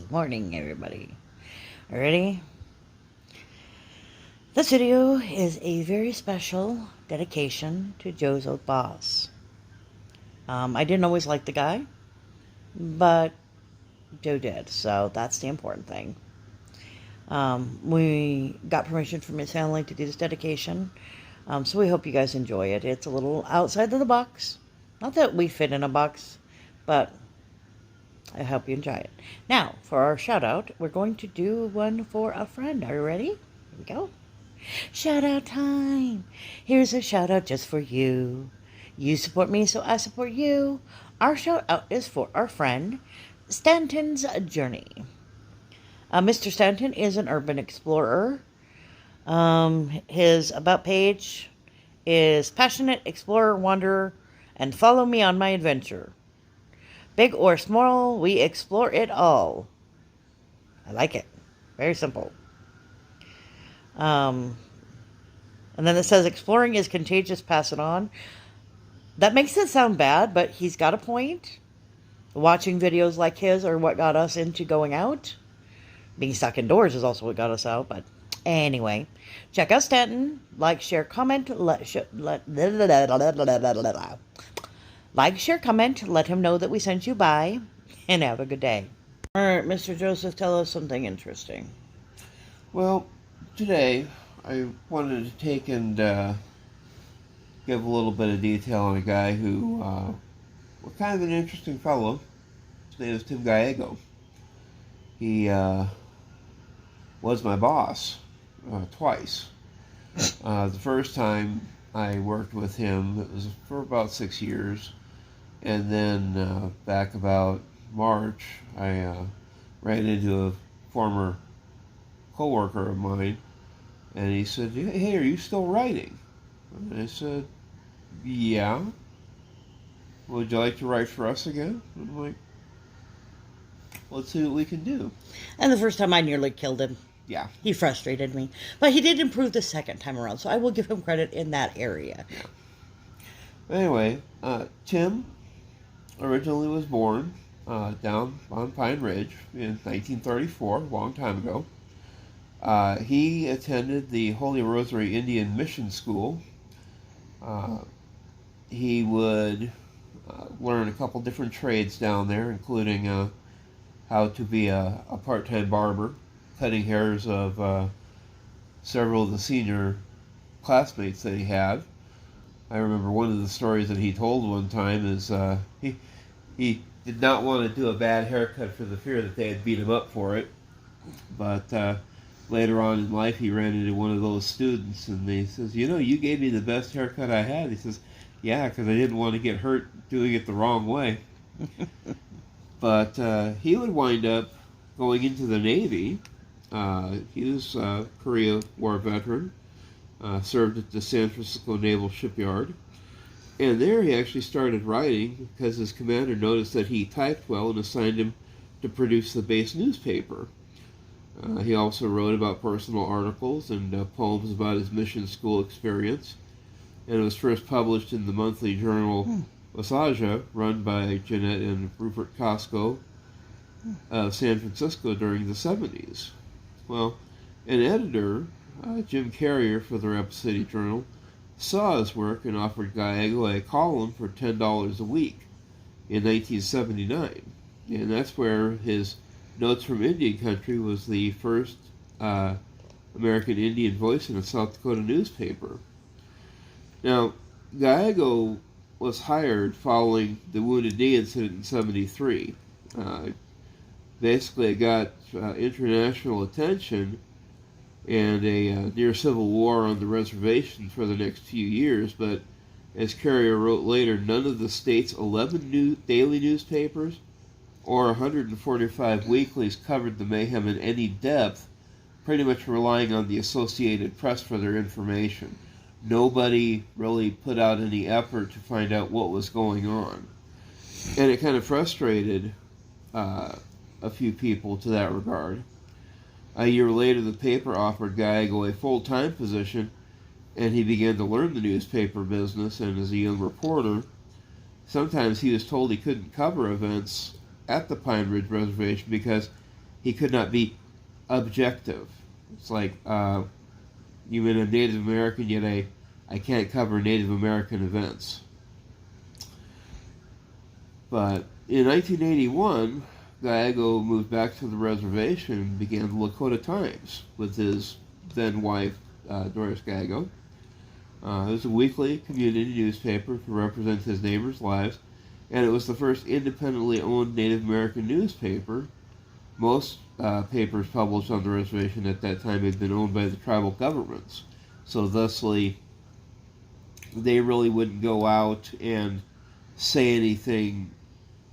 Morning, everybody. Ready? This video is a very special dedication to Joe's old boss. I didn't always like the guy, but Joe did, so that's the important thing. We got permission from his family to do this dedication, so we hope you guys enjoy it. It's a little outside of the box. Not that we fit in a box, but I hope you enjoy it. Now, for our shout out, we're going to do one for a friend. Are you ready? Here we go. Shout out time. Here's a shout out just for you. You support me, so I support you. Our shout out is for our friend, Stanton's Journey. Mr. Stanton is an urban explorer. His about page is passionate explorer, wanderer, and follow me on my adventure. Big or small, we explore it all. I like it. Very simple. And then it says, exploring is contagious, pass it on. That makes it sound bad, but he's got a point. Watching videos like his are what got us into going out. Being stuck indoors is also what got us out, but anyway. Check out Stanton. Like, share, comment. Like, share, comment. Let him know that we sent you by. And have a good day. All right, Mr. Joseph, tell us something interesting. Well, today I wanted to take and give a little bit of detail on a guy who was kind of an interesting fellow. His name is Giago. He was my boss twice. The first time I worked with him, it was for about 6 years. And then back about March, I ran into a former co-worker of mine, and he said, "Hey, are you still writing?" And I said, "Yeah. Would you like to write for us again?" And I'm like, "Let's see what we can do." And the first time I nearly killed him. Yeah. He frustrated me. But he did improve the second time around, so I will give him credit in that area. Yeah. Anyway, Tim originally was born down on Pine Ridge in 1934, a long time ago. He attended the Holy Rosary Indian Mission School. He would learn a couple different trades down there, including how to be a part-time barber, cutting hairs of several of the senior classmates that he had. I remember one of the stories that he told one time is he did not want to do a bad haircut for the fear that they had beat him up for it. But later on in life, he ran into one of those students, and he says, "You gave me the best haircut I had." He says, "Yeah, because I didn't want to get hurt doing it the wrong way." But he would wind up going into the Navy. He was a Korea War veteran, served at the San Francisco Naval Shipyard. And there he actually started writing because his commander noticed that he typed well and assigned him to produce the base newspaper. He also wrote about personal articles and poems about his mission school experience. And it was first published in the monthly journal Wasaja, run by Jeanette and Rupert Costco of San Francisco during the 70s. Well, an editor, Jim Carrier for the Rapid City Journal, saw his work and offered Giago a column for $10 a week in 1979. And that's where his Notes from Indian Country was the first American Indian voice in a South Dakota newspaper. Now, Giago was hired following the Wounded Knee incident in 73. Basically, it got international attention and a near civil war on the reservation for the next few years, but as Carrier wrote later, none of the state's 11 daily newspapers or 145 weeklies covered the mayhem in any depth, pretty much relying on the Associated Press for their information. Nobody really put out any effort to find out what was going on. And it kind of frustrated a few people to that regard. A year later, the paper offered Giago a full-time position, and he began to learn the newspaper business. And as a young reporter, sometimes he was told he couldn't cover events at the Pine Ridge Reservation because he could not be objective. It's like, you're a Native American, yet I can't cover Native American events. But in 1981, Giago moved back to the reservation and began the Lakota Times with his then wife, Doris Giago. It was a weekly community newspaper to represent his neighbors' lives, and it was the first independently owned Native American newspaper. Most papers published on the reservation at that time had been owned by the tribal governments, so thusly they really wouldn't go out and say anything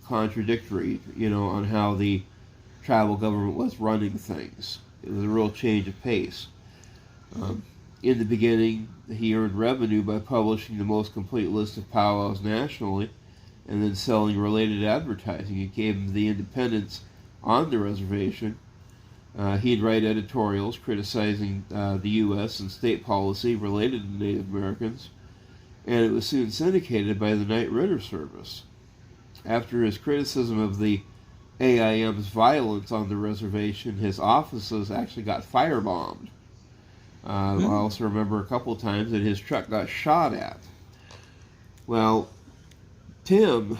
contradictory, on how the tribal government was running things. It was a real change of pace. In the beginning, he earned revenue by publishing the most complete list of powwows nationally and then selling related advertising. It gave him the independence on the reservation. He'd write editorials criticizing the U.S. and state policy related to Native Americans, and it was soon syndicated by the Night Ritter Service. After his criticism of the AIM's violence on the reservation, his offices actually got firebombed. I also remember a couple of times that his truck got shot at. Well, Tim,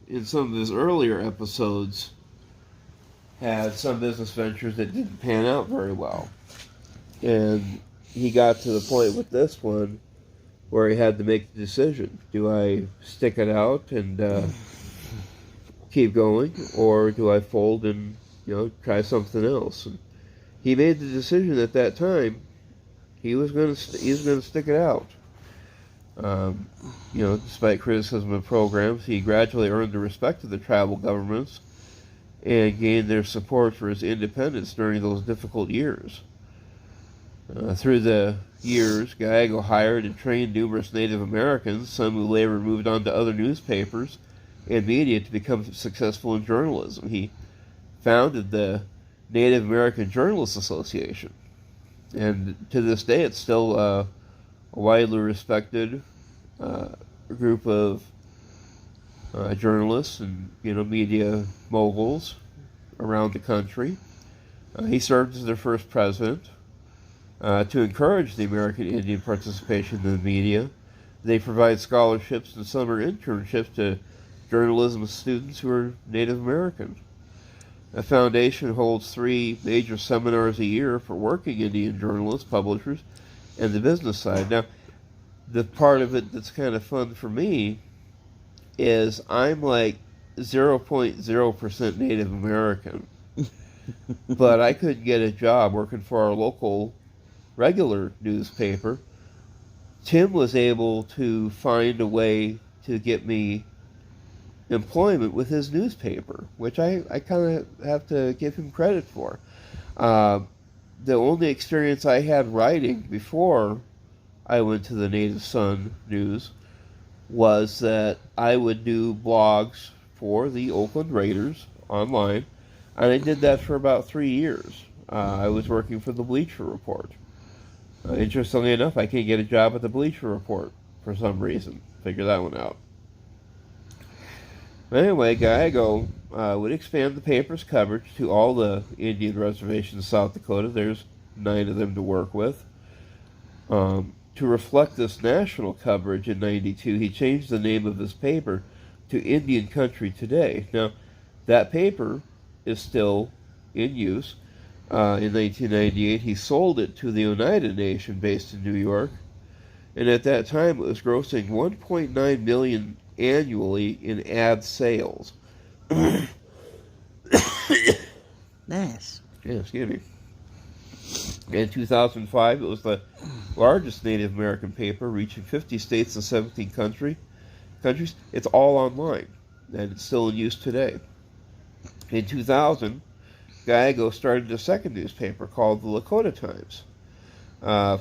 in some of his earlier episodes, had some business ventures that didn't pan out very well. And he got to the point with this one where he had to make the decision. Do I stick it out and keep going, or do I fold and, try something else? And he made the decision at that time. He was going to stick it out. Despite criticism of programs, he gradually earned the respect of the tribal governments and gained their support for his independence during those difficult years. Through the years, Giago hired and trained numerous Native Americans, some who later moved on to other newspapers and media to become successful in journalism. He founded the Native American Journalists Association, and to this day it's still a widely respected group of journalists and media moguls around the country. He served as their first president. To encourage the American Indian participation in the media, they provide scholarships and summer internships to journalism students who are Native American. The foundation holds 3 major seminars a year for working Indian journalists, publishers, and the business side. Now, the part of it that's kind of fun for me is I'm like 0.0% Native American, but I couldn't get a job working for our local regular newspaper. Tim was able to find a way to get me employment with his newspaper, which I kind of have to give him credit for. The only experience I had writing before I went to the Native Sun News was that I would do blogs for the Oakland Raiders online, and I did that for about 3 years. I was working for the Bleacher Report. Interestingly enough, I can't get a job at the Bleacher Report for some reason. Figure that one out. Anyway, Giago would expand the paper's coverage to all the Indian reservations in South Dakota. There's 9 of them to work with. To reflect this national coverage in '92, he changed the name of his paper to Indian Country Today. Now, that paper is still in use. In 1998, he sold it to the Oneida Nation based in New York, and at that time it was grossing $1.9 million annually in ad sales. Nice. Yeah, excuse me. In 2005, it was the largest Native American paper, reaching 50 states and 17 countries. It's all online, and it's still in use today. In 2000, Giago started a second newspaper called the Lakota Times.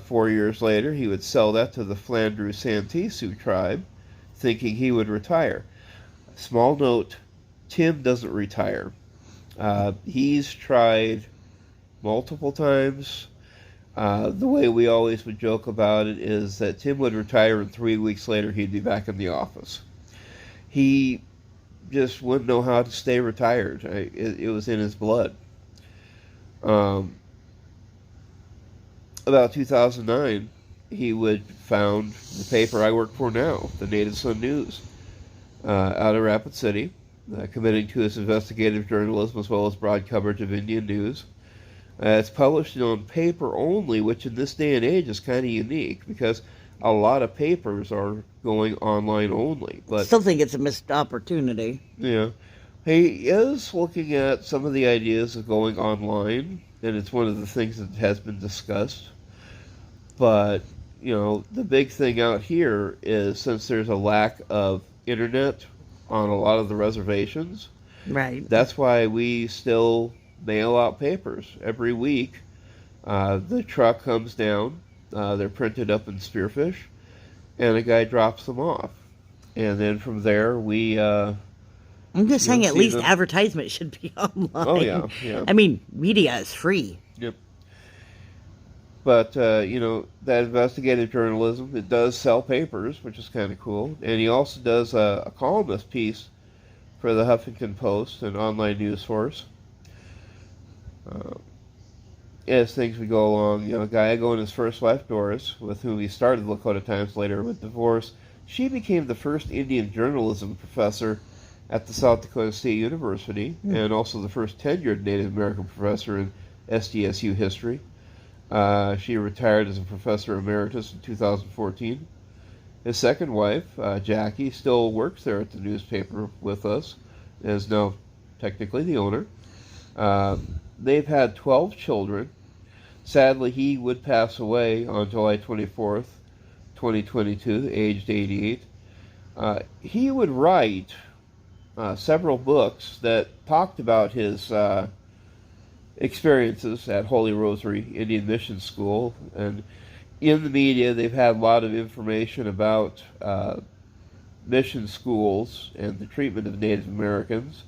4 years later, he would sell that to the Flandreau Santee Sioux tribe, thinking he would retire. Small note, Tim doesn't retire. He's tried multiple times. The way we always would joke about it is that Tim would retire and 3 weeks later he'd be back in the office. He just wouldn't know how to stay retired. It was in his blood. Um, about 2009, he would found the paper I work for now, the Native Son News, out of Rapid City, committing to its investigative journalism as well as broad coverage of Indian news. It's published on paper only, which in this day and age is kind of unique because a lot of papers are going online only. But Still think it's a missed opportunity. yeah, he is looking at some of the ideas of going online, and it's one of the things that has been discussed. But, the big thing out here is since there's a lack of internet on a lot of the reservations, Right. that's why we still mail out papers every week. The truck comes down, they're printed up in Spearfish, and a guy drops them off. And then from there, we... I'm just saying at see least them. advertisement should be online. Oh, yeah. I mean, media is free. Yep. But, that investigative journalism, it does sell papers, which is kind of cool. And he also does a columnist piece for the Huffington Post, an online news source. As things would go along, Giago and his first wife, Doris, with whom he started the Lakota Times, later with divorce, she became the first Indian journalism professor at the South Dakota State University, and also the first tenured Native American professor in SDSU history. She retired as a professor emeritus in 2014. His second wife, Jackie, still works there at the newspaper with us, and is now technically the owner. They've had 12 children. Sadly, he would pass away on July 24th, 2022, aged 88. He would write several books that talked about his experiences at Holy Rosary Indian Mission School. And in the media, they've had a lot of information about mission schools and the treatment of Native Americans.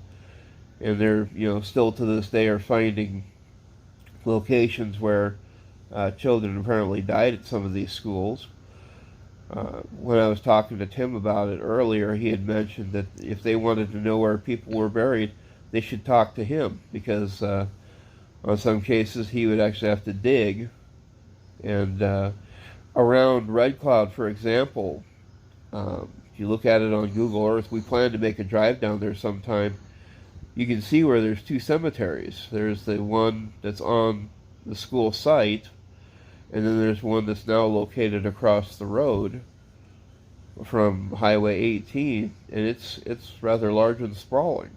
And they're, still to this day are finding locations where children apparently died at some of these schools. When I was talking to Tim about it earlier, he had mentioned that if they wanted to know where people were buried, they should talk to him, because on some cases he would actually have to dig. And around Red Cloud, for example, if you look at it on Google Earth, we plan to make a drive down there sometime. You can see where there's two cemeteries. There's the one that's on the school site, and then there's one that's now located across the road from Highway 18, and it's rather large and sprawling.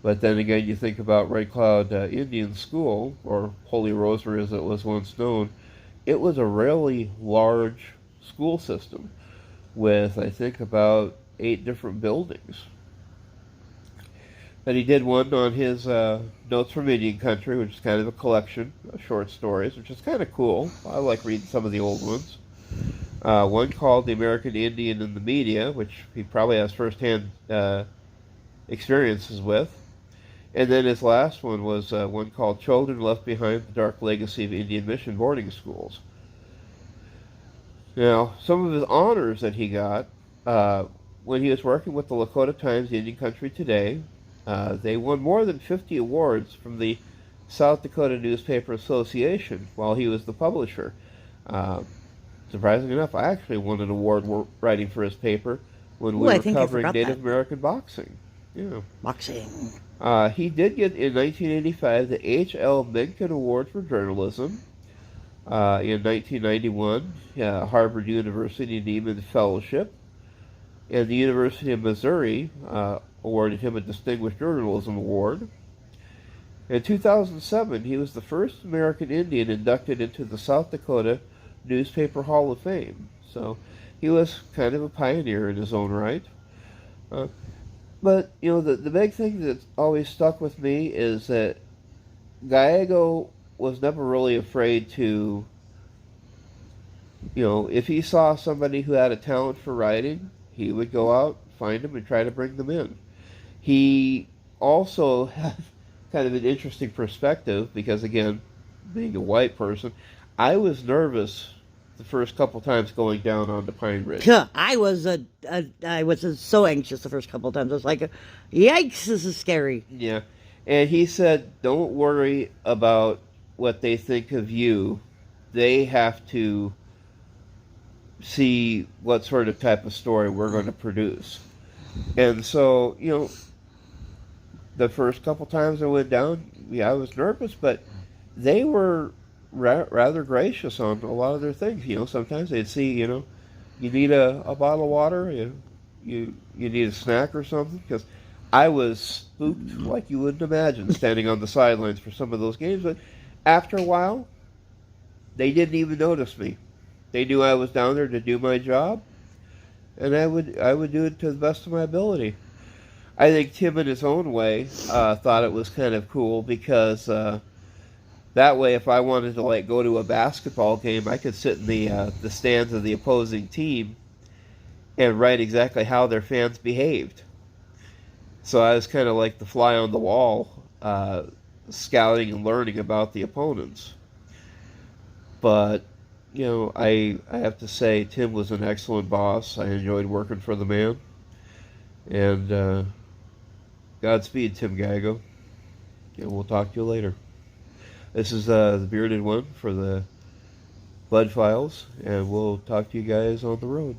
But then again, you think about Red Cloud Indian School, or Holy Rosary as it was once known. It was a really large school system with, I think, about 8 different buildings. And he did one on his Notes from Indian Country, which is kind of a collection of short stories, which is kind of cool. I like reading some of the old ones. One called The American Indian in the Media, which he probably has firsthand experiences with. And then his last one was one called Children Left Behind, The Dark Legacy of Indian Mission Boarding Schools. Now, some of his honors that he got, when he was working with the Lakota Times, the Indian Country Today, they won more than 50 awards from the South Dakota Newspaper Association while he was the publisher. Surprisingly enough, I actually won an award writing for his paper when we were covering Native American boxing. Yeah. Boxing. He did get, in 1985, the H.L. Mencken Award for Journalism. In 1991, Harvard University Nieman Fellowship. And the University of Missouri awarded him a Distinguished Journalism Award. In 2007, he was the first American Indian inducted into the South Dakota Newspaper Hall of Fame. So he was kind of a pioneer in his own right. But, the big thing that's always stuck with me is that Giago was never really afraid to, if he saw somebody who had a talent for writing, he would go out, find them, and try to bring them in. He also had kind of an interesting perspective because, again, being a white person, I was nervous the first couple times going down on the Pine Ridge. I was so anxious the first couple of times. I was like, "Yikes, this is scary." Yeah. And he said, don't worry about what they think of you. They have to see what sort of type of story we're going to produce. And so, the first couple times I went down, yeah, I was nervous, but they were rather gracious on a lot of their things. Sometimes they'd see, you need a bottle of water, you need a snack or something, because I was spooked like you wouldn't imagine standing on the sidelines for some of those games. But after a while, they didn't even notice me. They knew I was down there to do my job, and I would do it to the best of my ability. I think Tim, in his own way, thought it was kind of cool because that way, if I wanted to go to a basketball game, I could sit in the stands of the opposing team and write exactly how their fans behaved. So I was kind of like the fly on the wall, scouting and learning about the opponents. But I have to say, Tim was an excellent boss. I enjoyed working for the man, and Godspeed, Tim Giago. And we'll talk to you later. This is the Bearded One for the Bud Files, and we'll talk to you guys on the road.